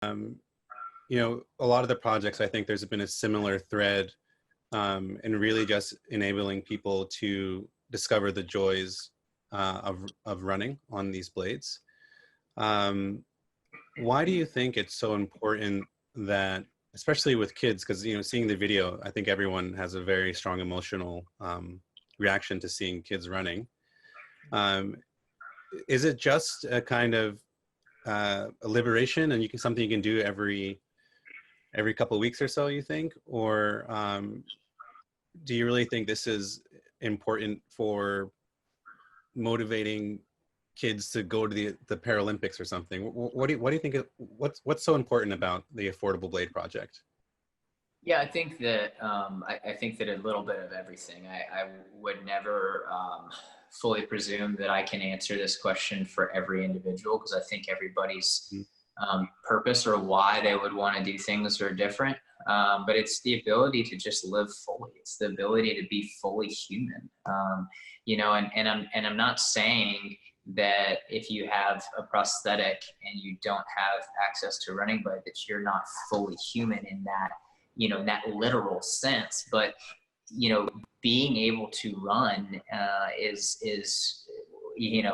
A lot of the projects, I think there's been a similar thread in really just enabling people to discover the joys of running on these blades. Why do you think it's so important that, especially with kids, because seeing the video, I think everyone has a very strong emotional reaction to seeing kids running. Is it just a kind of a liberation, and something you can do every couple of weeks or so, you think? Or do you really think this is important for motivating kids to go to the Paralympics or something? What do you think? What's so important about the Affordable Blade Project? Yeah, I think that I think that a little bit of everything. I would never fully presume that I can answer this question for every individual, because I think everybody's purpose or why they would want to do things are different. But it's the ability to just live fully. It's the ability to be fully human. And I'm not saying that if you have a prosthetic and you don't have access to a running blade, that you're not fully human in that, in that literal sense. But, being able to run is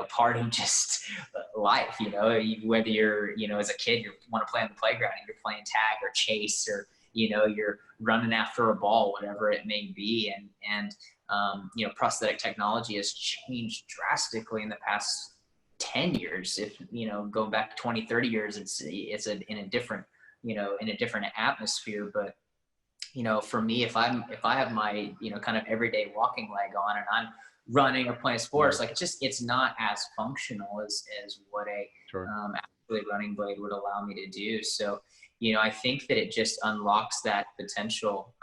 part of just life, whether you're, as a kid, you want to play on the playground, and you're playing tag or chase, or, you're running after a ball, whatever it may be. And prosthetic technology has changed drastically in the past 10 years. If, going back 20, 30 years, it's in a different, in a different atmosphere. But, for me, if I have my, kind of everyday walking leg on, and I'm running or playing sports, like it's not as functional as what a actually running blade would allow me to do. So, I think that it just unlocks that potential.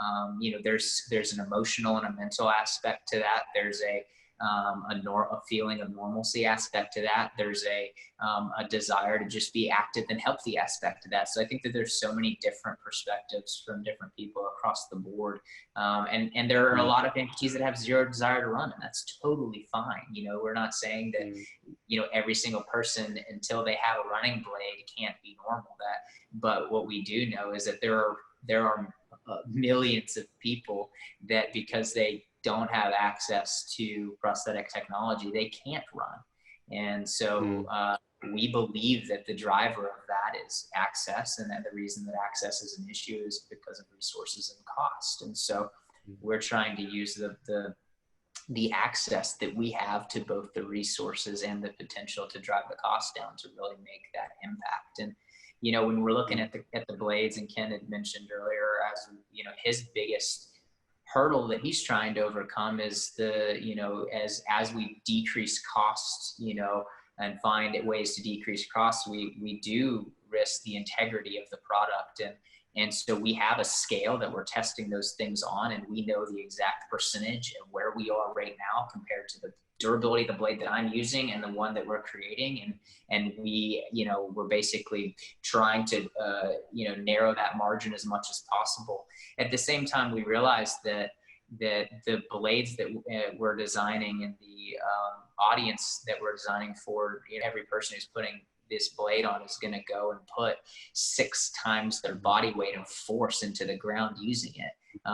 There's an emotional and a mental aspect to that. There's a feeling of normalcy aspect to that. There's a desire to just be active and healthy aspect to that. So I think that there's so many different perspectives from different people across the board. And there are a lot of amputees that have zero desire to run, and that's totally fine. We're not saying that, every single person, until they have a running blade, can't be normal. But what we do know is that there are millions of people that, because they don't have access to prosthetic technology, they can't run. And so we believe that the driver of that is access, and that the reason that access is an issue is because of resources and cost. And so we're trying to use the access that we have to both the resources and the potential to drive the cost down to really make that impact. And when we're looking at the blades, and Ken had mentioned earlier, as his biggest hurdle that he's trying to overcome is as we decrease costs, and find ways to decrease costs, we do risk the integrity of the product. And so we have a scale that we're testing those things on, and we know the exact percentage of where we are right now compared to the durability of the blade that I'm using and the one that we're creating. And we, we're basically trying to, narrow that margin as much as possible. At the same time, we realized that the blades that we're designing, and the audience that we're designing for, every person who's putting this blade on is going to go and put 6 times their body weight of force into the ground using it,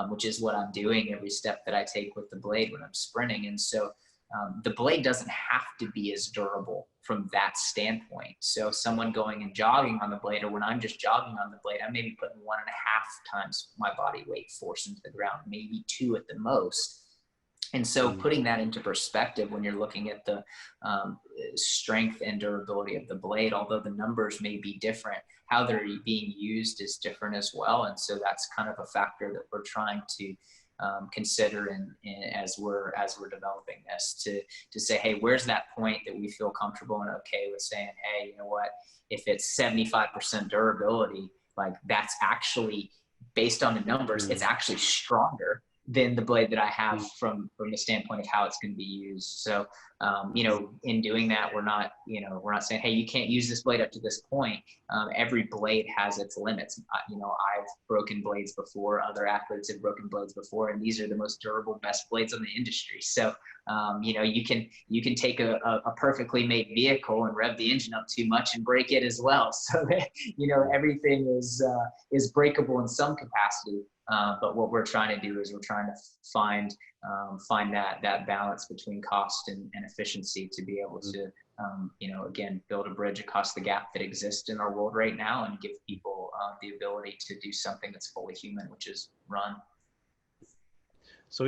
which is what I'm doing every step that I take with the blade when I'm sprinting. And so the blade doesn't have to be as durable from that standpoint. So someone going and jogging on the blade, or when I'm just jogging on the blade, I may be putting 1.5 times my body weight force into the ground, maybe 2 at the most. And so putting that into perspective, when you're looking at the strength and durability of the blade, although the numbers may be different, how they're being used is different as well. And so that's kind of a factor that we're trying to consider as we're developing this, to say, hey, where's that point that we feel comfortable and okay with saying, hey, you know what, if it's 75% durability, like that's actually, based on the numbers, it's actually stronger than the blade that I have Mm. from the standpoint of how it's going to be used. So, you know, in doing that, we're not saying, hey, you can't use this blade up to this point. Every blade has its limits. You know, I've broken blades before, other athletes have broken blades before, and these are the most durable, best blades in the industry. So, you know, you can take a perfectly made vehicle and rev the engine up too much and break it as well. So, you know, everything is breakable in some capacity. But what we're trying to do is we're trying to find that balance between cost and efficiency to be able to, you know, again, build a bridge across the gap that exists in our world right now and give people the ability to do something that's fully human, which is run.